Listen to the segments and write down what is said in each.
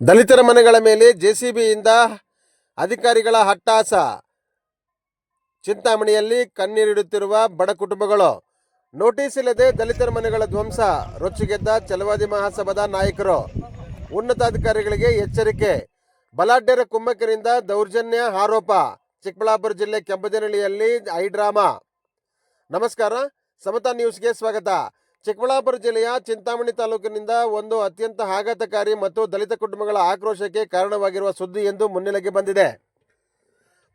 ದಲಿತರ ಮನೆಗಳ ಮೇಲೆ ಜೆಸಿಬಿಯಿಂದ ಅಧಿಕಾರಿಗಳ ಹಟ್ಟಾಸ. ಚಿಂತಾಮಣಿಯಲ್ಲಿ ಕಣ್ಣೀರಿಡುತ್ತಿರುವ ಬಡ ಕುಟುಂಬಗಳು. ನೋಟಿಸ್ ಇಲ್ಲದೆ ದಲಿತರ ಮನೆಗಳ ಧ್ವಂಸ. ರೊಚ್ಚಿಗೆದ್ದ ಛಲವಾದಿ ಮಹಾಸಭಾದ ನಾಯಕರು. ಉನ್ನತಾಧಿಕಾರಿಗಳಿಗೆ ಎಚ್ಚರಿಕೆ. ಬಲಾಢ್ಯರ ಕುಮ್ಮಕ್ಕಿನಿಂದ ದೌರ್ಜನ್ಯ ಆರೋಪ. ಚಿಕ್ಕಬಳ್ಳಾಪುರ ಜಿಲ್ಲೆ ಕೆಂಪದೇನಹಳ್ಳಿಯಲ್ಲಿ ಹೈಡ್ರಾಮಾ. ನಮಸ್ಕಾರ, ಸಮತಾ ನ್ಯೂಸ್ಗೆ ಸ್ವಾಗತ. ಚಿಕ್ಕಬಳ್ಳಾಪುರ ಜಿಲ್ಲೆಯ ಚಿಂತಾಮಣಿ ತಾಲೂಕಿನಿಂದ ಒಂದು ಅತ್ಯಂತ ಆಘಾತಕಾರಿ ಮತ್ತು ದಲಿತ ಕುಟುಂಬಗಳ ಆಕ್ರೋಶಕ್ಕೆ ಕಾರಣವಾಗಿರುವ ಸುದ್ದಿ ಎಂದು ಮುನ್ನೆಲೆಗೆ ಬಂದಿದೆ.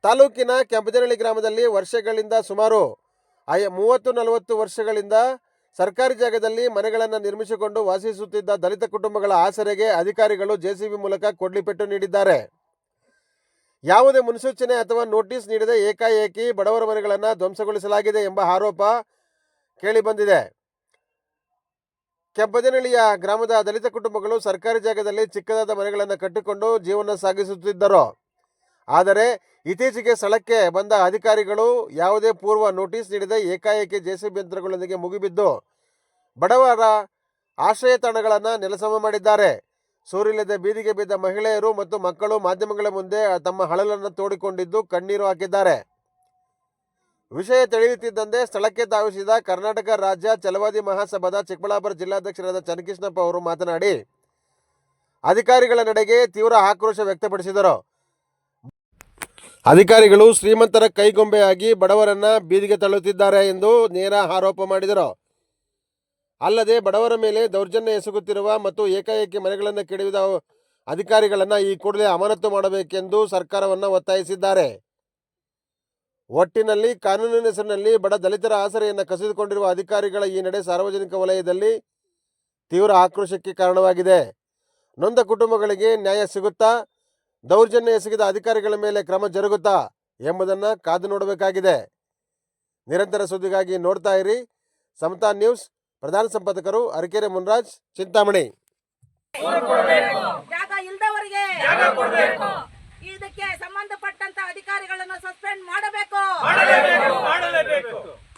ತಾಲೂಕಿನ ಕೆಂಪದೇನಹಳ್ಳಿ ಗ್ರಾಮದಲ್ಲಿ ವರ್ಷಗಳಿಂದ ಸುಮಾರು 30-40 ವರ್ಷಗಳಿಂದ ಸರ್ಕಾರಿ ಜಾಗದಲ್ಲಿ ಮನೆಗಳನ್ನು ನಿರ್ಮಿಸಿಕೊಂಡು ವಾಸಿಸುತ್ತಿದ್ದ ದಲಿತ ಕುಟುಂಬಗಳ ಆಸರೆಗೆ ಅಧಿಕಾರಿಗಳು ಜೆಸಿಬಿ ಮೂಲಕ ಕೊಡ್ಲಿಪೆಟ್ಟು ನೀಡಿದ್ದಾರೆ. ಯಾವುದೇ ಮುನ್ಸೂಚನೆ ಅಥವಾ ನೋಟಿಸ್ ನೀಡದೆ ಏಕಾಏಕಿ ಬಡವರ ಮನೆಗಳನ್ನು ಧ್ವಂಸಗೊಳಿಸಲಾಗಿದೆ ಎಂಬ ಆರೋಪ ಕೇಳಿಬಂದಿದೆ. ಕೆಂಪದೇನಹಳ್ಳಿಯ ಗ್ರಾಮದ ದಲಿತ ಕುಟುಂಬಗಳು ಸರ್ಕಾರಿ ಜಾಗದಲ್ಲಿ ಚಿಕ್ಕದಾದ ಮನೆಗಳನ್ನು ಕಟ್ಟಿಕೊಂಡು ಜೀವನ ಸಾಗಿಸುತ್ತಿದ್ದರು. ಆದರೆ ಇತ್ತೀಚೆಗೆ ಸ್ಥಳಕ್ಕೆ ಬಂದ ಅಧಿಕಾರಿಗಳು ಯಾವುದೇ ಪೂರ್ವ ನೋಟಿಸ್ ನೀಡದೆ ಏಕಾಏಕಿ ಜೆಸಿಬಿ ಯಂತ್ರಗಳೊಂದಿಗೆ ಮುಗಿಬಿದ್ದು ಬಡವರ ಆಶ್ರಯ ತಾಣಗಳನ್ನು ನೆಲಸಮ ಮಾಡಿದ್ದಾರೆ. ಸೂರಿಲ್ಲದೆ ಬೀದಿಗೆ ಬಿದ್ದ ಮಹಿಳೆಯರು ಮತ್ತು ಮಕ್ಕಳು ಮಾಧ್ಯಮಗಳ ಮುಂದೆ ತಮ್ಮ ಅಳಲನ್ನು ತೋಡಿಕೊಂಡಿದ್ದು ಕಣ್ಣೀರು ಹಾಕಿದ್ದಾರೆ. ವಿಷಯ ತಿಳಿಯುತ್ತಿದ್ದಂತೆ ಸ್ಥಳಕ್ಕೆ ಧಾವಿಸಿದ ಕರ್ನಾಟಕ ರಾಜ್ಯ ಛಲವಾದಿ ಮಹಾಸಭಾದ ಚಿಕ್ಕಬಳ್ಳಾಪುರ ಜಿಲ್ಲಾಧ್ಯಕ್ಷರಾದ ಚನ್ನಕೃಷ್ಣಪ್ಪ ಅವರು ಮಾತನಾಡಿ ಅಧಿಕಾರಿಗಳ ನಡೆಗೆ ತೀವ್ರ ಆಕ್ರೋಶ ವ್ಯಕ್ತಪಡಿಸಿದರು. ಅಧಿಕಾರಿಗಳು ಶ್ರೀಮಂತರ ಕೈಗೊಂಬೆಯಾಗಿ ಬಡವರನ್ನ ಬೀದಿಗೆ ತಳ್ಳುತ್ತಿದ್ದಾರೆ ಎಂದು ನೇರ ಆರೋಪ ಮಾಡಿದರು. ಅಲ್ಲದೆ ಬಡವರ ಮೇಲೆ ದೌರ್ಜನ್ಯ ಎಸಗುತ್ತಿರುವ ಮತ್ತು ಏಕಾಏಕಿ ಮನೆಗಳನ್ನು ಕೆಡವಿದ ಅಧಿಕಾರಿಗಳನ್ನು ಈ ಕೂಡಲೇ ಅಮಾನತು ಮಾಡಬೇಕೆಂದು ಸರ್ಕಾರವನ್ನು ಒತ್ತಾಯಿಸಿದ್ದಾರೆ. ಒಟ್ಟಿನಲ್ಲಿ ಕಾನೂನಿನ ಹೆಸರಿನಲ್ಲಿ ಬಡ ದಲಿತರ ಆಸರೆಯನ್ನು ಕಸಿದುಕೊಂಡಿರುವ ಅಧಿಕಾರಿಗಳ ಈ ನಡೆ ಸಾರ್ವಜನಿಕ ವಲಯದಲ್ಲಿ ತೀವ್ರ ಆಕ್ರೋಶಕ್ಕೆ ಕಾರಣವಾಗಿದೆ. ನೊಂದ ಕುಟುಂಬಗಳಿಗೆ ನ್ಯಾಯ ಸಿಗುತ್ತಾ, ದೌರ್ಜನ್ಯ ಎಸಗಿದ ಅಧಿಕಾರಿಗಳ ಮೇಲೆ ಕ್ರಮ ಜರುಗುತ್ತಾ ಎಂಬುದನ್ನು ಕಾದು ನೋಡಬೇಕಾಗಿದೆ. ನಿರಂತರ ಸುದ್ದಿಗಾಗಿ ನೋಡ್ತಾ ಇರಿ ಸಮತಾ ನ್ಯೂಸ್. ಪ್ರಧಾನ ಸಂಪಾದಕರು ಅರಕೆರೆ ಮುನ್ರಾಜ್, ಚಿಂತಾಮಣಿ. ಇದಕ್ಕೆ ಸಂಬಂಧಪಟ್ಟಂತ ಅಧಿಕಾರಿಗಳನ್ನು ಸಸ್ಪೆಂಡ್ ಮಾಡಬೇಕು.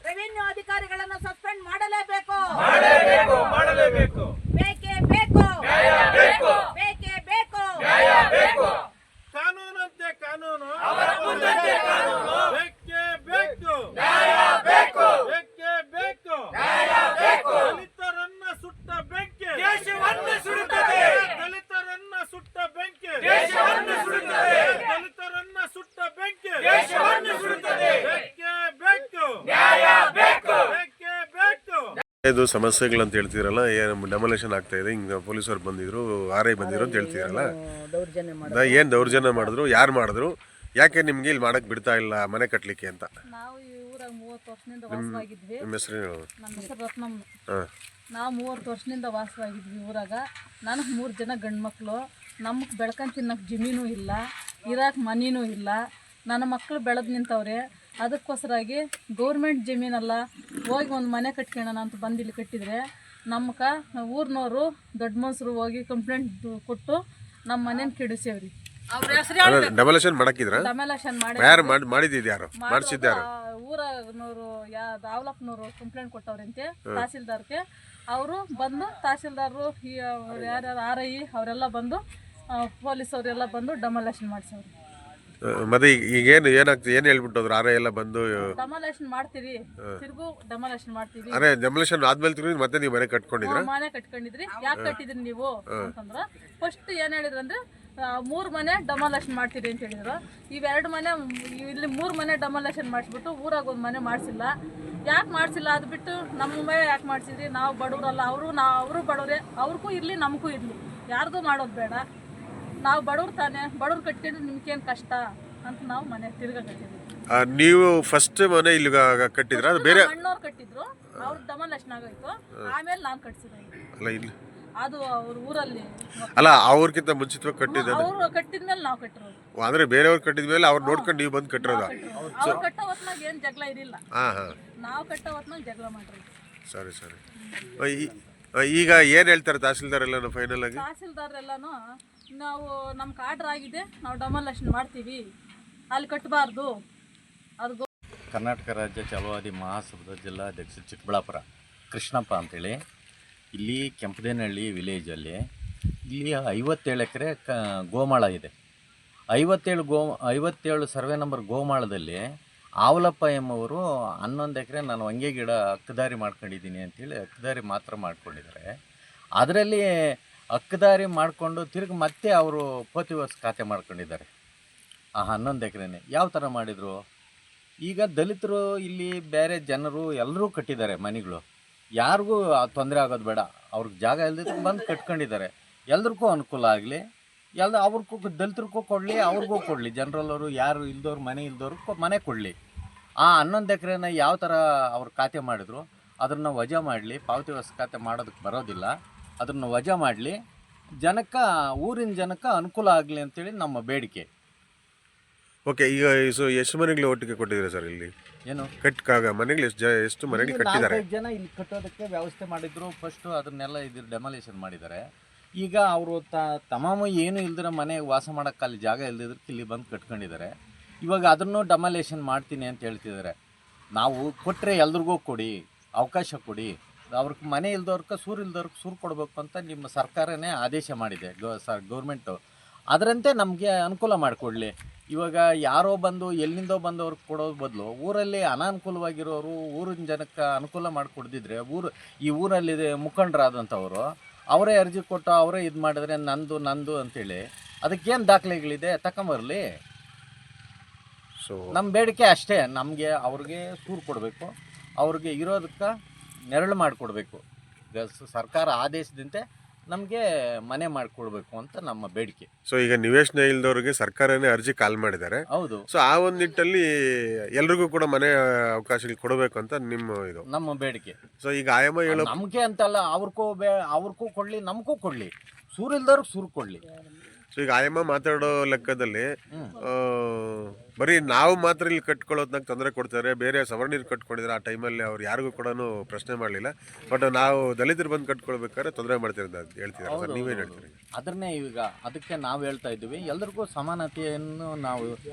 ರೆವಿನ್ಯೂ ಅಧಿಕಾರಿಗಳನ್ನು ಸಸ್ಪೆಂಡ್ ಮಾಡಲೇಬೇಕು. ಬೇಕೇ ಬೇಕು, ಬೇಕೇ ಬೇಕು. ಕಾನೂನಂತೆ ಕಾನೂನು, ಬೇಕೇ ಬೇಕು, ಬೇಕೇ ಬೇಕು. ದಲಿತರನ್ನ ಸುಟ್ಟ ಬೆಂಕಿ ದೇಶವನ್ನು ಸುಡುತ್ತದೆ. ದಲಿತರನ್ನ ಸುಟ್ಟ ಬೆಂಕಿ ದೇಶವನ್ನು ಸುಡುತ್ತದೆ. ದಲಿತರನ್ನ ಸುಟ್ಟ ಬೆಂಕಿ ದೇಶವನ್ನು ಸುಡುತ್ತದೆ. ಬೇಕೇ ಬೇಕು, ನ್ಯಾಯ ಬೇಕು, ಬೇಕೇ ಬೇಕು. ಇದು ಸಮಸ್ಯೆಗಳಂತ ಹೇಳ್ತೀರಲ್ಲ, ಏನು ಡೆಮೊಲೇಷನ್ ಆಗ್ತಾ ಇದೆ, ಹಿಂಗೆ ಪೊಲೀಸರು ಬಂದಿದ್ರು, RI ಬಂದಿದ್ರು ಅಂತ ಹೇಳ್ತೀರಲ್ಲ, ಏನು ದೌರ್ಜನ್ಯ ಮಾಡಿದ್ರು, ಯಾರು ಮಾಡಿದ್ರು, ಯಾಕೆ ನಿಮ್ಗೆ ಇಲ್ಲಿ ಮಾಡಕ್ ಬಿಡ್ತಾ ಇಲ್ಲ ಮನೆ ಕಟ್ಟಲಿಕ್ಕೆ ಅಂತ? ನಾವು ಈ ಊರಾಗ 30 ವರ್ಷದಿಂದ ವಾಸವಾಗಿದ್ವಿ. ನಿಮ್ಮ ಹೆಸರು ಹೇಳು. ನಮ್ಮ ಹೆಸರು ರತ್ನಮ್ಮ. ನಾವು 30 ವರ್ಷದಿಂದ ವಾಸವಾಗಿದ್ವಿ ಊರಾಗ. ನನಗೆ 3 ಜನ ಗಂಡು ಮಕ್ಕಳು. ನಮಗೆ ಬೆಳ್ಕೊಂಡು ತಿನ್ನಕ್ಕೆ ಜಮೀನು ಇಲ್ಲ, ಇರಕ್ಕೆ ಮನೇನೂ ಇಲ್ಲ. ನನ್ನ ಮಕ್ಕಳು ಬೆಳೆದು ನಿಂತವ್ರೆ. ಅದಕ್ಕೋಸ್ಕರಾಗಿ ಗೌರ್ಮೆಂಟ್ ಜಮೀನಲ್ಲ, ಹೋಗಿ ಒಂದು ಮನೆ ಕಟ್ಕೊಳ್ಳೋಣ ಅಂತ ಬಂದು ಇಲ್ಲಿ ಕಟ್ಟಿದರೆ ನಮ್ಗೆ ಊರಿನವರು ದೊಡ್ಡ ಮನುಷ್ಯರು ಹೋಗಿ ಕಂಪ್ಲೇಂಟ್ ಕೊಟ್ಟು ನಮ್ಮ ಮನೇನ ಕೆಡಿಸ್ಯಾವ್ರಿ. ಡೆಮೊಲೇಷನ್ ಮಾಡಕ್ಕಿದ್ರ? ಡೆಮೊಲೇಷನ್ ಮಾಡಿದ್ಯಾರು? ಮಾಡಿಸಿದ್ಯಾರು? ಊರನವರು ದಾವಲಪ್ಪನವರು ಕಂಪ್ಲೇಂಟ್ ಕೊಟ್ಟವ್ರಂತೆ ತಹಸೀಲ್ದಾರ್ಗೆ. ಅವರು ಬಂದು ತಹಸೀಲ್ದಾರರು ಯಾರ್ಯಾರು RI ಅವರೆಲ್ಲ ಬಂದು ಪೊಲೀಸ್ ಅವರೆಲ್ಲ ಬಂದು ಡೆಮೊಲೇಷನ್ ಮಾಡಿಸವ್ರು. ಮತ್ತೆ ಈಗೇನು ಏನಾಗ್ತದೆ, ಏನು ಹೇಳ್ಬಿಟ್ಟವ್ರು RI ಎಲ್ಲ ಬಂದು? ಡೆಮೊಲೇಷನ್ ಮಾಡ್ತೀರಿ, ತಿರ್ಗು ಡೆಮೊಲೇಷನ್ ಮಾಡ್ತೀವಿ. ಅರೆ ಡೆಮೊಲೇಷನ್ ಆದ್ಮೇಲೆ ತಿರುಗಿ ಮತ್ತೆ ನೀವು ಮನೆ ಕಟ್ಕೊಂಡಿದ್ರ? ಮನೆ ಕಟ್ಕೊಂಡಿದ್ರಿ, ಯಾಕೆ ಕಟ್ಟಿದ್ರಿ ನೀವು ಅಂತಂದ್ರ ಫಸ್ಟ್ ಏನ್ ಹೇಳಿದ್ರಂದ್ರೆ 3 ಮನೆ ಡೆಮೊಲೇಷನ್ ಮಾಡ್ತೀರಿ ಅಂತ ಹೇಳಿದ್ರು. ಇವೆರಡು ಮನೆ ಇಲ್ಲಿ 3 ಮನೆ ಡೆಮೊಲೇಷನ್ ಮಾಡಿಸ್ಬಿಟ್ಟು ಊರಾಗ ಒಂದು ಮನೆ ಮಾಡಿಸಿಲ್ಲ. ಯಾಕೆ ಮಾಡಿಸಿಲ್ಲ ಅದು ಬಿಟ್ಟು ನಮ್ಮ ಮೇಲೆ ಯಾಕೆ ಮಾಡಿಸಿದ್ರಿ? ನಾವು ಬಡವರಲ್ಲ, ಅವರು ಬಡವರೇ, ಅವ್ರಿಗೂ ಇರಲಿ ನಮಗೂ ಇರಲಿ, ಯಾರ್ದು ಮಾಡೋದು ಬೇಡ. ನಾವು ಬಡವ್ರು ತಾನೆ, ಬಡವ್ರು ಕಟ್ಕೊಂಡ್ರೆ ನಿಮ್ಗೇನು ಕಷ್ಟ ಅಂತ ನಾವು ಮನೆ ತಿರ್ಗಾ ಕಟ್ಟಿದ್ವಿ. ನೀವು ಫಸ್ಟ್ ಮನೆ ಇಲ್ಲಿ ಕಟ್ಟಿದ್ರ? ಅದು ಬೇರೆ ಅಣ್ಣವ್ರು ಕಟ್ಟಿದ್ರು, ಅವ್ರ ಡೆಮೊಲೇಷನ್ ಆಗೋಯ್ತು. ಆಮೇಲೆ ನಾನು ಕಟ್ಸಿದ್ದೆ. ಅಲ್ಲ ಇಲ್ಲಿ ಅದು ಅವ್ರ ಊರಲ್ಲಿ ಅಲ್ಲ, ಅವ್ರಕ್ಕಿಂತ ಮುಂಚಿತವಾಗಿ ಕಟ್ಟಿದ್ದ? ಅವ್ರು ಕಟ್ಟಿದ್ಮೇಲೆ ನಾವು ಕಟ್ಟಿರೋದು. ಅಂದ್ರೆ ಬೇರೆಯವ್ರು ಕಟ್ಟಿದ್ಮೇಲೆ ಅವ್ರು ನೋಡ್ಕೊಂಡು ನೀವು ಬಂದು ಕಟ್ಟಿರೋದ? ಅವ್ರು ಕಟ್ಟೋ ಹೊತ್ನಾಗ ಏನು ಜಗಳ ಇರಲಿಲ್ಲ, ನಾವು ಕಟ್ಟೋ ಹೊತ್ನಾಗ ಜಗಳ ಮಾಡಿರೋದು. ಸರಿ ಸರಿ. ಈಗ ಏನು ಹೇಳ್ತಾರೆ ತಹಸೀಲ್ದಾರ್ ಎಲ್ಲಾನು ಫೈನಲ್ ಆಗಿ? ತಹಸೀಲ್ದಾರ್ ಎಲ್ಲಾನು ನಾವು ನಮ್ಗೆ ಆರ್ಡರ್ ಆಗಿದೆ, ನಾವು ಡೆಮೊಲೇಷನ್ ಮಾಡ್ತೀವಿ, ಅಲ್ಲಿ ಕಟ್ಟಬಾರ್ದು. ಅದು ಕರ್ನಾಟಕ ರಾಜ್ಯ ಛಲವಾದಿ ಮಹಾಸಭಾದ ಜಿಲ್ಲಾಧ್ಯಕ್ಷ ಚಿಕ್ಕಬಳ್ಳಾಪುರ ಕೃಷ್ಣಪ್ಪ ಅಂತೇಳಿ. ಇಲ್ಲಿ ಕೆಂಪದೇನಹಳ್ಳಿ ವಿಲೇಜಲ್ಲಿ ಇಲ್ಲಿ 57 ಎಕರೆ ಗೋಮಾಳ ಇದೆ. 57 ಸರ್ವೆ ನಂಬರ್ ಗೋಮಾಳದಲ್ಲಿ ಆವಲಪ್ಪ ಎಂಬವರು 11 ಎಕರೆ ನಾನು ಹೊಂಗೆ ಗಿಡ ಹಕ್ಕುದಾರಿ ಮಾಡ್ಕೊಂಡಿದ್ದೀನಿ ಅಂತೇಳಿ ಹಕ್ಕುದಾರಿ ಮಾತ್ರ ಮಾಡ್ಕೊಂಡಿದ್ದಾರೆ. ಅದರಲ್ಲಿ ಹಕ್ಕುದಾರಿ ಮಾಡಿಕೊಂಡು ತಿರುಗಿ ಮತ್ತೆ ಅವರು ಪೋತಿವರ್ಸ್ ಖಾತೆ ಮಾಡ್ಕೊಂಡಿದ್ದಾರೆ. ಆ 11 ಎಕರೆನೇ ಯಾವ ಥರ ಮಾಡಿದರು? ಈಗ ದಲಿತರು ಇಲ್ಲಿ ಬೇರೆ ಜನರು ಎಲ್ಲರೂ ಕಟ್ಟಿದ್ದಾರೆ ಮನೆಗಳು, ಯಾರಿಗೂ ತೊಂದರೆ ಆಗೋದು ಬೇಡ, ಅವ್ರಿಗೆ ಜಾಗ ಇಲ್ದಿದ್ದಕ್ಕೆ ಬಂದು ಕಟ್ಕೊಂಡಿದ್ದಾರೆ. ಎಲ್ರಿಗೂ ಅನುಕೂಲ ಆಗಲಿ, ಅವ್ರಿಗೂ ದಲಿತರಿಗೂ ಕೊಡಲಿ, ಅವ್ರಿಗೂ ಕೊಡಲಿ, ಜನರಲ್ಲವರು ಯಾರು ಇಲ್ದವ್ರು ಮನೆ ಇಲ್ದವ್ರು ಮನೆ ಕೊಡಲಿ. ಆ 11 ಎಕರೆನ ಯಾವ ಥರ ಅವ್ರು ಖಾತೆ ಮಾಡಿದ್ರು ಅದನ್ನು ವಜಾ ಮಾಡಲಿ. ಪಾವತಿ ಹೊಸ ಖಾತೆ ಮಾಡೋದಕ್ಕೆ ಬರೋದಿಲ್ಲ, ಅದನ್ನು ವಜಾ ಮಾಡಲಿ, ಜನಕ್ಕೆ ಊರಿನ ಜನಕ್ಕೆ ಅನುಕೂಲ ಆಗಲಿ ಅಂತೇಳಿ ನಮ್ಮ ಬೇಡಿಕೆ. ಓಕೆ, ಈಗ ಎಷ್ಟು ಮನೆಗಳು ಒಟ್ಟಿಗೆ ಕೊಟ್ಟಿದ್ದೀರಾ ಸರ್ ಇಲ್ಲಿ? ಏನು ಮನೆಗಳು ಎಷ್ಟು ಮನೆಗಳು ಕಟ್ಟಿದ್ದಾರೆ? 4-5 ಜನ ಇಲ್ಲಿ ಕಟ್ಟೋದಕ್ಕೆ ವ್ಯವಸ್ಥೆ ಮಾಡಿದ್ರು. ಫಸ್ಟು ಅದನ್ನೆಲ್ಲ ಡೆಮಾಲಿಷನ್ ಮಾಡಿದ್ದಾರೆ. ಈಗ ಅವರು ತಮಾಮು ಏನು ಇಲ್ದಿರ ಮನೆ ವಾಸ ಮಾಡೋಕ್ಕೆ ಅಲ್ಲಿ ಜಾಗ ಇಲ್ದಿದ್ದಕ್ಕೆ ಇಲ್ಲಿ ಬಂದು ಕಟ್ಕೊಂಡಿದ್ದಾರೆ. ಇವಾಗ ಅದನ್ನು ಡೆಮಾಲಿಷನ್ ಮಾಡ್ತೀನಿ ಅಂತ ಹೇಳ್ತಿದ್ದಾರೆ. ನಾವು ಕೊಟ್ಟರೆ ಎಲ್ರಿಗೂ ಕೊಡಿ, ಅವಕಾಶ ಕೊಡಿ, ಅವ್ರಿಗೆ ಮನೆ ಇಲ್ದವ್ರಿಗೆ ಸೂರು ಕೊಡಬೇಕು ಅಂತ ನಿಮ್ಮ ಸರ್ಕಾರನೇ ಆದೇಶ ಮಾಡಿದೆ, ಗೌರ್ಮೆಂಟು. ಅದರಂತೆ ನಮಗೆ ಅನುಕೂಲ ಮಾಡಿಕೊಡ್ಲಿ. ಇವಾಗ ಯಾರೋ ಬಂದು ಎಲ್ಲಿಂದೋ ಬಂದವ್ರಿಗೆ ಕೊಡೋದು ಬದಲು ಊರಲ್ಲಿ ಅನಾನುಕೂಲವಾಗಿರೋರು ಊರಿನ ಜನಕ್ಕೆ ಅನುಕೂಲ ಮಾಡಿಕೊಡ್ದಿದ್ರೆ ಈ ಊರಲ್ಲಿ ಮುಖಂಡರಾದಂಥವರು ಅವರೇ ಅರ್ಜಿ ಕೊಟ್ಟು ಅವರೇ ಇದು ಮಾಡಿದ್ರೆ ನಂದು ಅಂತೇಳಿ ಅದಕ್ಕೇನು ದಾಖಲೆಗಳಿದೆ ತಗೊಂಬರಲಿ. ನಮ್ಮ ಬೇಡಿಕೆ ಅಷ್ಟೇ, ನಮಗೆ ಅವ್ರಿಗೆ ಸೂರು ಕೊಡಬೇಕು, ಅವ್ರಿಗೆ ಇರೋದಕ್ಕೆ ನೆರಳು ಮಾಡಿಕೊಡ್ಬೇಕು. ಸರ್ಕಾರ ಆದೇಶದಂತೆ ನಮಗೆ ಮನೆ ಮಾಡಿಕೊಡ್ಬೇಕು ಅಂತ ನಮ್ಮ ಬೇಡಿಕೆ. ಸೊ ಈಗ ನಿವೇಶನ ಇಲ್ದವ್ರಿಗೆ ಸರ್ಕಾರನೇ ಅರ್ಜಿ ಕಾಲ್ ಮಾಡಿದ್ದಾರೆ. ಹೌದು. ಸೊ ಆ ಒಂದು ನಿಟ್ಟಲ್ಲಿ ಎಲ್ರಿಗೂ ಕೂಡ ಮನೆ ಅವಕಾಶಗಳು ಕೊಡಬೇಕು ಅಂತ ನಮ್ಮ ಬೇಡಿಕೆ. ಸೊ ಈಗ ಆಯಮ್ಮ ಹೇಳೋ ನಮಗೆ ಅಂತಲ್ಲ, ಅವ್ರಿಗೂ ಕೊಡ್ಲಿ, ನಮಗೂ ಕೊಡ್ಲಿ, ಸೂರು ಇಲ್ದವ್ರಿಗೆ ಸೂರು ಕೊಡ್ಲಿ. ಸೊ ಈಗ ಆಯಮ್ಮ ಮಾತಾಡೋ ಲೆಕ್ಕದಲ್ಲಿ ಬರೀ ನಾವು ಮಾತ್ರ ಇಲ್ಲಿ ಕಟ್ಕೊಳ್ಳೋದ್ನಾಗ ತೊಂದರೆ ಕೊಡ್ತಾರೆ, ಬೇರೆ ಸವರ್ಣೀರು ಕಟ್ಕೊಂಡಿದ್ದಾರೆ. ಆ ಟೈಮಲ್ಲಿ ಅವ್ರು ಯಾರಿಗೂ ಕೂಡ ಪ್ರಶ್ನೆ ಮಾಡಲಿಲ್ಲ. ಬಟ್ ನಾವು ದಲಿತರು ಬಂದು ಕಟ್ಕೊಳ್ಬೇಕಾದ್ರೆ ತೊಂದರೆ ಮಾಡ್ತೀರಿ ಅಂತ ಹೇಳ್ತಿದ್ದಾರೆ ಸರ್, ನೀವೇನು ಹೇಳ್ತೀರಿ? ಅದನ್ನೇ ಈಗ ಅದಕ್ಕೆ ನಾವು ಹೇಳ್ತಾ ಇದ್ದೀವಿ, ಎಲ್ರಿಗೂ ಸಮಾನತೆಯನ್ನು ನಾವು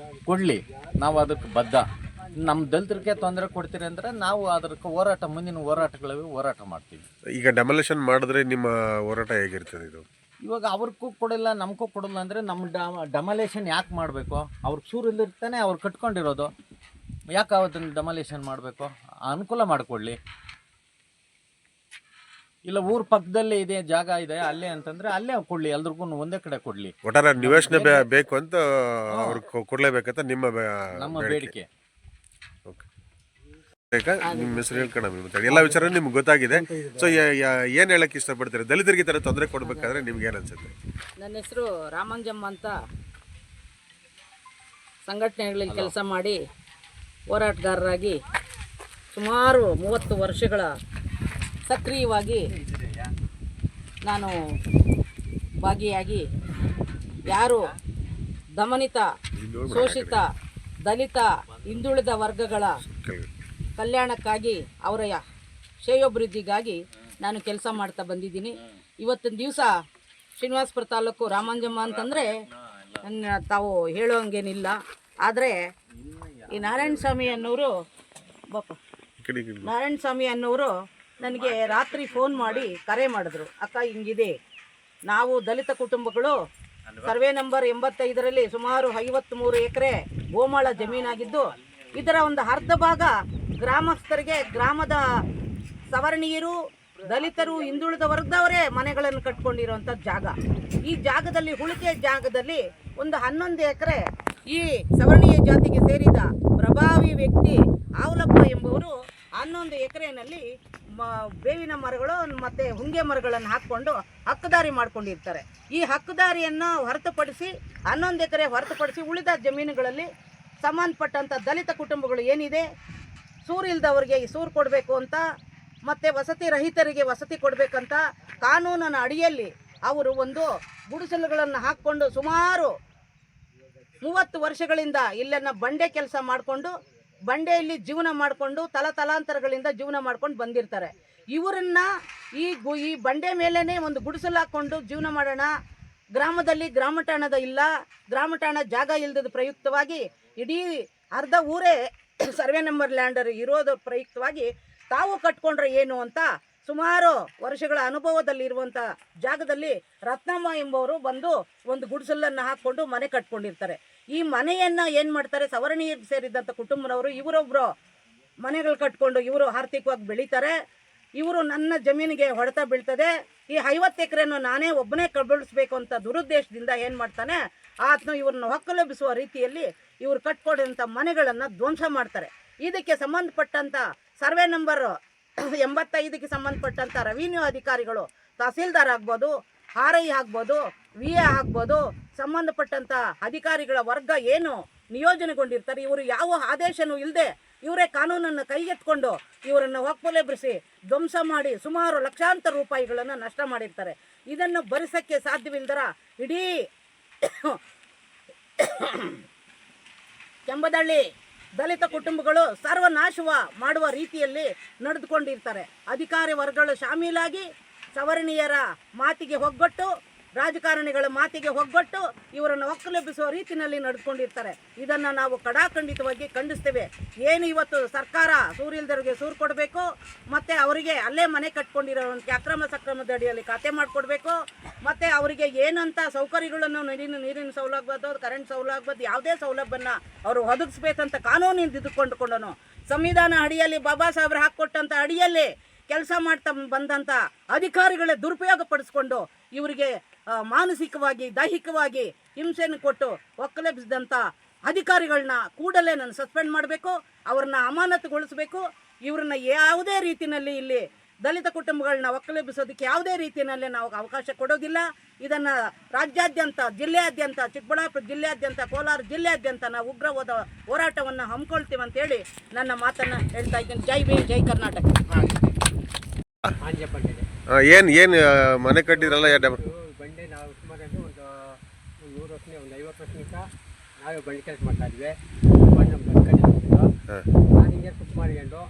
ಕೊಡಲಿ. ನಾವು ಅದಕ್ಕೆ ಬದ್ಧ. ನಮ್ಮ ದಲಿತರಿಗೆ ತೊಂದರೆ ಕೊಡ್ತೀರಿ ಅಂದರೆ ನಾವು ಅದಕ್ಕೆ ಮುಂದಿನ ಹೋರಾಟ ಮಾಡ್ತೀವಿ. ಈಗ ಡೆಮಾಲಿಷನ್ ಮಾಡಿದ್ರೆ ನಿಮ್ಮ ಹೋರಾಟ ಹೇಗಿರ್ತದೆ? ಇದು ಇವಾಗ ಅವ್ರಿಗೂ ಕೊಡಿಲ್ಲ, ನಮಗೂ ಕೊಡಲ್ಲ ಅಂದರೆ ನಮ್ಮ ಡೆಮಾಲೇಷನ್ ಯಾಕೆ ಮಾಡಬೇಕು? ಅವ್ರಿಗೆ ಸೂರು ಇಲ್ಲಿರ್ತಾನೆ ಅವ್ರು ಕಟ್ಕೊಂಡಿರೋದು, ಯಾಕೆ ಅವತ್ತನ್ನು ಡೆಮಾಲೇಷನ್ ಮಾಡಬೇಕು? ಅನುಕೂಲ ಮಾಡಿಕೊಡ್ಲಿ. ಇಲ್ಲ ಊರ ಪಕ್ಕದಲ್ಲೇ ಇದೆ, ಜಾಗ ಇದೆ ಅಲ್ಲೇ ಅಂತಂದರೆ ಅಲ್ಲೇ ಕೊಡಲಿ, ಎಲ್ರಿಗೂ ಒಂದೇ ಕಡೆ ಕೊಡಲಿ. ಒಟ್ಟಾರೆ ನಿವೇಶನ ಬೇಕು ಅಂತ ಅವ್ರಿಗೆ ಕೊಡಲೇಬೇಕಂತ ನಮ್ಮ ಬೇಡಿಕೆ. ನಿಮ್ಮ ಹೆಸರು ಹೇಳ್ಕೊಂಡು ಎಲ್ಲ ವಿಚಾರ ನಿಮ್ಗೆ ಗೊತ್ತಾಗಿದೆ. ಸೊ ಏನು ಹೇಳಕ್ಕೆ ಇಷ್ಟಪಡ್ತೀರಾ ದಲಿತರಿಗೆ ಥರ ತೊಂದರೆ ಕೊಡಬೇಕಾದ್ರೆ ನಿಮ್ಗೆ ಏನು ಅನ್ಸುತ್ತೆ? ನನ್ನ ಹೆಸರು ರಾಮಂಜಮ್ಮ ಅಂತ. ಸಂಘಟನೆಗಳಲ್ಲಿ ಕೆಲಸ ಮಾಡಿ ಹೋರಾಟಗಾರರಾಗಿ ಸುಮಾರು 30 ವರ್ಷಗಳ ಸಕ್ರಿಯವಾಗಿ ನಾನು ಭಾಗಿಯಾಗಿ ಯಾರು ದಮನಿತ, ಶೋಷಿತ, ದಲಿತ, ಹಿಂದುಳಿದ ವರ್ಗಗಳ ಕಲ್ಯಾಣಕ್ಕಾಗಿ ಅವರ ಶ್ರೇಯೋಭಿವೃದ್ಧಿಗಾಗಿ ನಾನು ಕೆಲಸ ಮಾಡ್ತಾ ಬಂದಿದ್ದೀನಿ. ಇವತ್ತಿನ ದಿವಸ ಶ್ರೀನಿವಾಸಪುರ ತಾಲೂಕು ರಾಮಂಜಮ್ಮ ಅಂತಂದರೆ ತಾವು ಹೇಳೋಂಗೇನಿಲ್ಲ. ಆದರೆ ಈ ನಾರಾಯಣ ಸ್ವಾಮಿ ಅನ್ನೋರು ನನಗೆ ರಾತ್ರಿ ಫೋನ್ ಮಾಡಿ ಕರೆ ಮಾಡಿದ್ರು. ಅಕ್ಕ ಹಿಂಗಿದೆ, ನಾವು ದಲಿತ ಕುಟುಂಬಗಳು ಸರ್ವೆ ನಂಬರ್ 85ರಲ್ಲಿ ಸುಮಾರು 53 ಎಕರೆ ಗೋಮಾಳ ಜಮೀನಾಗಿದ್ದು, ಇದರ ಒಂದು ಅರ್ಧ ಭಾಗ ಗ್ರಾಮಸ್ಥರಿಗೆ, ಗ್ರಾಮದ ಸವರ್ಣೀಯರು, ದಲಿತರು, ಹಿಂದುಳಿದ ವರ್ಗದವರೇ ಮನೆಗಳನ್ನು ಕಟ್ಕೊಂಡಿರುವಂಥ ಜಾಗ. ಈ ಜಾಗದಲ್ಲಿ ಉಳಿಕೆ ಜಾಗದಲ್ಲಿ ಒಂದು 11 ಎಕರೆ ಈ ಸವರ್ಣೀಯ ಜಾತಿಗೆ ಸೇರಿದ ಪ್ರಭಾವಿ ವ್ಯಕ್ತಿ ಆವಲಪ್ಪ ಎಂಬುವರು 11 ಎಕರೆಯಲ್ಲಿ ಬೇವಿನ ಮರಗಳು ಮತ್ತು ಹೊಂಗೆ ಮರಗಳನ್ನು ಹಾಕ್ಕೊಂಡು ಹಕ್ಕುದಾರಿ ಮಾಡ್ಕೊಂಡಿರ್ತಾರೆ. ಈ ಹಕ್ಕುದಾರಿಯನ್ನು ಹೊರತುಪಡಿಸಿ 11 ಎಕರೆ ಹೊರತುಪಡಿಸಿ ಉಳಿದ ಜಮೀನುಗಳಲ್ಲಿ ಸಂಬಂಧಪಟ್ಟಂಥ ದಲಿತ ಕುಟುಂಬಗಳು ಏನಿದೆ, ಸೂರು ಇಲ್ದವ್ರಿಗೆ ಸೂರು ಕೊಡಬೇಕು ಅಂತ, ಮತ್ತು ವಸತಿ ರಹಿತರಿಗೆ ವಸತಿ ಕೊಡಬೇಕಂತ ಕಾನೂನಿನ ಅಡಿಯಲ್ಲಿ ಅವರು ಒಂದು ಗುಡಿಸಲುಗಳನ್ನು ಹಾಕ್ಕೊಂಡು ಸುಮಾರು 30 ವರ್ಷಗಳಿಂದ ಇಲ್ಲನ್ನು ಬಂಡೆ ಕೆಲಸ ಮಾಡಿಕೊಂಡು ಬಂಡೆಯಲ್ಲಿ ಜೀವನ ಮಾಡಿಕೊಂಡು ತಲಾಂತರಗಳಿಂದ ಜೀವನ ಮಾಡ್ಕೊಂಡು ಬಂದಿರ್ತಾರೆ. ಇವರನ್ನು ಈ ಬಂಡೆ ಮೇಲೇ ಒಂದು ಗುಡಿಸಲು ಹಾಕ್ಕೊಂಡು ಜೀವನ ಮಾಡೋಣ, ಗ್ರಾಮದಲ್ಲಿ ಗ್ರಾಮಠಾಣದ ಇಲ್ಲ, ಗ್ರಾಮಠಾಣ ಜಾಗ ಇಲ್ಲದ ಪ್ರಯುಕ್ತವಾಗಿ ಇಡೀ ಅರ್ಧ ಊರೇ ಸರ್ವೆ ನಂಬರ್ ಲ್ಯಾಂಡರ್ ಇರೋದ್ರ ಪ್ರಯುಕ್ತವಾಗಿ ತಾವು ಕಟ್ಕೊಂಡ್ರೆ ಏನು ಅಂತ ಸುಮಾರು ವರ್ಷಗಳ ಅನುಭವದಲ್ಲಿರುವಂಥ ಜಾಗದಲ್ಲಿ ರತ್ನಮ್ಮ ಎಂಬವರು ಬಂದು ಒಂದು ಗುಡಿಸಲನ್ನು ಹಾಕ್ಕೊಂಡು ಮನೆ ಕಟ್ಕೊಂಡಿರ್ತಾರೆ. ಈ ಮನೆಯನ್ನು ಏನು ಮಾಡ್ತಾರೆ, ಸವರ್ಣೀಯರು ಸೇರಿದಂಥ ಕುಟುಂಬದವರು ಇವರೊಬ್ಬರು ಮನೆಗಳು ಕಟ್ಕೊಂಡು ಇವರು ಆರ್ಥಿಕವಾಗಿ ಬೆಳೀತಾರೆ. ಇವರು ನನ್ನ ಜಮೀನಿಗೆ ಹೊಡೆತ ಬೀಳ್ತದೆ, ಈ 50 ಎಕರೆಯನ್ನು ನಾನೇ ಒಬ್ಬನೇ ಕಬಳಿಸ್ಬೇಕು ಅಂತ ದುರುದ್ದೇಶದಿಂದ ಏನು ಮಾಡ್ತಾನೆ, ಆತನು ಇವ್ರನ್ನ ಹೊಕ್ಕಲೆಬ್ಬಿಸುವ ರೀತಿಯಲ್ಲಿ ಇವರು ಕಟ್ಕೊಂಡಂಥ ಮನೆಗಳನ್ನು ಧ್ವಂಸ ಮಾಡ್ತಾರೆ. ಇದಕ್ಕೆ ಸಂಬಂಧಪಟ್ಟಂಥ ಸರ್ವೆ ನಂಬರ್ 85ಕ್ಕೆ ಸಂಬಂಧಪಟ್ಟಂಥ ರೆವಿನ್ಯೂ ಅಧಿಕಾರಿಗಳು, ತಹಸೀಲ್ದಾರ್ ಆಗ್ಬೋದು, RI ಆಗ್ಬೋದು, VA ಆಗ್ಬೋದು, ಸಂಬಂಧಪಟ್ಟಂಥ ಅಧಿಕಾರಿಗಳ ವರ್ಗ ಏನು ನಿಯೋಜನೆಗೊಂಡಿರ್ತಾರೆ, ಇವರು ಯಾವ ಆದೇಶನೂ ಇಲ್ಲದೆ ಇವರೇ ಕಾನೂನನ್ನು ಕೈಗೆತ್ಕೊಂಡು ಇವರನ್ನು ಒಕ್ಕಲೆಬ್ಬಿಸಿ ಧ್ವಂಸ ಮಾಡಿ ಸುಮಾರು ಲಕ್ಷಾಂತರ ರೂಪಾಯಿಗಳನ್ನು ನಷ್ಟ ಮಾಡಿರ್ತಾರೆ. ಇದನ್ನು ಭರಿಸೋಕ್ಕೆ ಸಾಧ್ಯವಿಲ್ಲದರ ಇಡೀ ಕೆಂಬದಳ್ಳಿ ದಲಿತ ಕುಟುಂಬಗಳು ಸರ್ವನಾಶವ ಮಾಡುವ ರೀತಿಯಲ್ಲಿ ನಡೆದುಕೊಂಡಿರ್ತಾರೆ. ಅಧಿಕಾರಿ ವರ್ಗಗಳು ಶಾಮೀಲಾಗಿ ಸವರ್ಣೀಯರ ಮಾತಿಗೆ ಒಗ್ಗಟ್ಟು, ರಾಜಕಾರಣಿಗಳ ಮಾತಿಗೆ ಒಗ್ಗಟ್ಟು ಇವರನ್ನು ಒಕ್ಕಲೆಬ್ಬಿಸುವ ರೀತಿಯಲ್ಲಿ ನಡೆದುಕೊಂಡಿರ್ತಾರೆ. ಇದನ್ನು ನಾವು ಕಡಾಖಂಡಿತವಾಗಿ ಖಂಡಿಸ್ತೇವೆ. ಏನು ಇವತ್ತು ಸರ್ಕಾರ ಸೂರಿಲ್ದರಿಗೆ ಸೂರು ಕೊಡಬೇಕು, ಮತ್ತು ಅವರಿಗೆ ಅಲ್ಲೇ ಮನೆ ಕಟ್ಕೊಂಡಿರೋವಂಥ ಅಕ್ರಮ ಸಕ್ರಮದ ಅಡಿಯಲ್ಲಿ ಖಾತೆ ಮಾಡಿಕೊಡ್ಬೇಕು, ಮತ್ತು ಅವರಿಗೆ ಏನಂತ ಸೌಕರ್ಯಗಳನ್ನು ನೀರಿನ ಸೌಲಭ್ಯ, ಕರೆಂಟ್ ಸೌಲಭ್ಯ, ಯಾವುದೇ ಸೌಲಭ್ಯನ ಅವರು ಒದಗಿಸ್ಬೇಕಂತ ಕಾನೂನಿಂದ ಇದ್ದುಕೊಂಡುಕೊಂಡನು. ಸಂವಿಧಾನ ಅಡಿಯಲ್ಲಿ ಬಾಬಾ ಸಾಹೇಬ್ರು ಹಾಕ್ಕೊಟ್ಟಂಥ ಅಡಿಯಲ್ಲಿ ಕೆಲಸ ಮಾಡ್ತಾ ಬಂದಂಥ ಅಧಿಕಾರಿಗಳೇ ದುರುಪಯೋಗ ಪಡಿಸ್ಕೊಂಡು ಇವರಿಗೆ ಮಾನಸಿಕವಾಗಿ ದೈಹಿಕವಾಗಿ ಹಿಂಸೆಯನ್ನು ಕೊಟ್ಟು ಒಕ್ಕಲೆಬ್ಬಿಸಿದಂಥ ಅಧಿಕಾರಿಗಳನ್ನ ಕೂಡಲೇ ನಾನು ಸಸ್ಪೆಂಡ್ ಮಾಡಬೇಕು, ಅವ್ರನ್ನ ಅಮಾನತುಗೊಳಿಸಬೇಕು. ಇವ್ರನ್ನ ಯಾವುದೇ ರೀತಿಯಲ್ಲಿ ಇಲ್ಲಿ ದಲಿತ ಕುಟುಂಬಗಳನ್ನ ಒಕ್ಕಲೆಬ್ಬಿಸೋದಕ್ಕೆ ಯಾವುದೇ ರೀತಿಯಲ್ಲಿ ನಾವು ಅವಕಾಶ ಕೊಡೋದಿಲ್ಲ. ಇದನ್ನು ರಾಜ್ಯಾದ್ಯಂತ, ಜಿಲ್ಲೆಯಾದ್ಯಂತ, ಚಿಕ್ಕಬಳ್ಳಾಪುರ ಜಿಲ್ಲೆಯಾದ್ಯಂತ, ಕೋಲಾರ ಜಿಲ್ಲೆಯಾದ್ಯಂತ ನಾವು ಉಗ್ರವಾದ ಹೋರಾಟವನ್ನು ಹಮ್ಮಿಕೊಳ್ತೀವಿ ಅಂತೇಳಿ ನನ್ನ ಮಾತನ್ನು ಹೇಳ್ತಾ ಇದ್ದೀನಿ. ಜೈ ಭೀಮ್, ಜೈ ಕರ್ನಾಟಕ. ಏನು ಮನೆ ಕಟ್ಟಿದ್ರಲ್ಲ ಬಂಡೆ ನಾವು ಸುಮಾರು ಒಂದು 100 ವರ್ಷ, ಒಂದು 50 ವರ್ಷನಿಂದ ನಾವೇ ಬಂಡೆ ಕೆಲಸ ಮಾಡ್ತಾ ಇದ್ವಿ. ಬಂದು ನಮ್ಗೆ ಅನ್ಕೊಂಡಿದ್ದು ನಾನು ಹಿಂಗೆ ಕುಕ್ ಮಾಡ್ಕೊಂಡು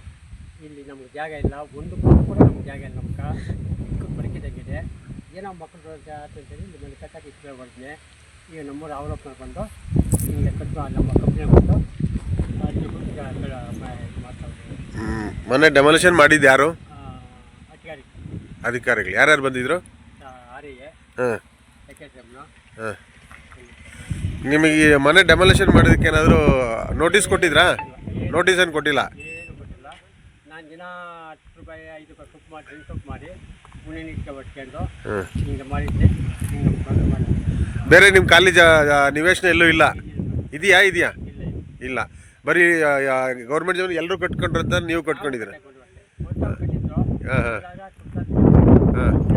ಇಲ್ಲಿ ನಮ್ಗೆ ಜಾಗ ಇಲ್ಲ, ಒಂದು ಕೂಡ ನಮ್ಗೆ ಜಾಗ ಇಲ್ಲ, ನಮ್ಗೆ ಬದುಕಿದಂಗಿದೆ. ಏನೋ ಮಕ್ಕಳು ಅಂತೇಳಿ ಇಲ್ಲಿ ಮನೆ ಕಟ್ಟಕ್ಕೆ ಇಷ್ಟು ಬರ್ತೀನಿ. ಈಗ ನಮ್ಮೂರು ಅವಲೋಕ್ ಮಾಡ್ಕೊಂಡು ಹಿಂಗೆ ಕಟ್ಟು ನಮ್ಮ ಕಂಪ್ನಿ ಬಂದು ಮಾಡ್ತಾಯಿದ್ವಿ. ಮನೆ ಡೆಮಾಲಿಷನ್ ಮಾಡಿದ್ದು ಯಾರು? ಅಧಿಕಾರಿ ಅಧಿಕಾರಿಗಳು ಯಾರ್ಯಾರು ಬಂದಿದ್ರು? ಆರಿಗೆ ಹಾಂ ಯಾಕೆಮ್ಮ ಹಾಂ. ನಿಮಗೆ ಮನೆ ಡೆಮಾಲಿಷನ್ ಮಾಡೋದಕ್ಕೆ ಏನಾದರೂ ನೋಟಿಸ್ ಕೊಟ್ಟಿದ್ರಾ? ನೋಟಿಸ್ ಏನು ಕೊಟ್ಟಿಲ್ಲ? ಏನು ಕೊಟ್ಟಿಲ್ಲ. ನಾನು ದಿನ 10 ರೂಪಾಯಿ 5 ರೂಪಾಯಿ ಕುಕ್ ಮಾಡಿ ಸೊಪ್ಪು ಮಾಡಿ ಮುನಿ ಇಟ್ಕೊಂಡು ಬಟ್ಕೊಂಡು ಹಿಂಗೆ ಮಾಡಿದ್ದೆ. ಹಿಂಗೆ ಮಾಡಿ ಬೇರೆ ನಿಮ್ಮ ಖಾಲಿ ನಿವೇಶನ ಎಲ್ಲೂ ಇಲ್ಲ? ಇದೆಯಾ? ಇಲ್ಲ. ಬರೀ ಗೌರ್ಮೆಂಟ್ ಜನ ಎಲ್ಲರೂ ಕಟ್ಕೊಂಡ್ರಂತ ನೀವು ಕಟ್ಕೊಂಡಿದ್ದೀರ? ಕಟ್ಟಿದ್ರು. ಹಾಂ ಹಾಂ ಹಾಂ.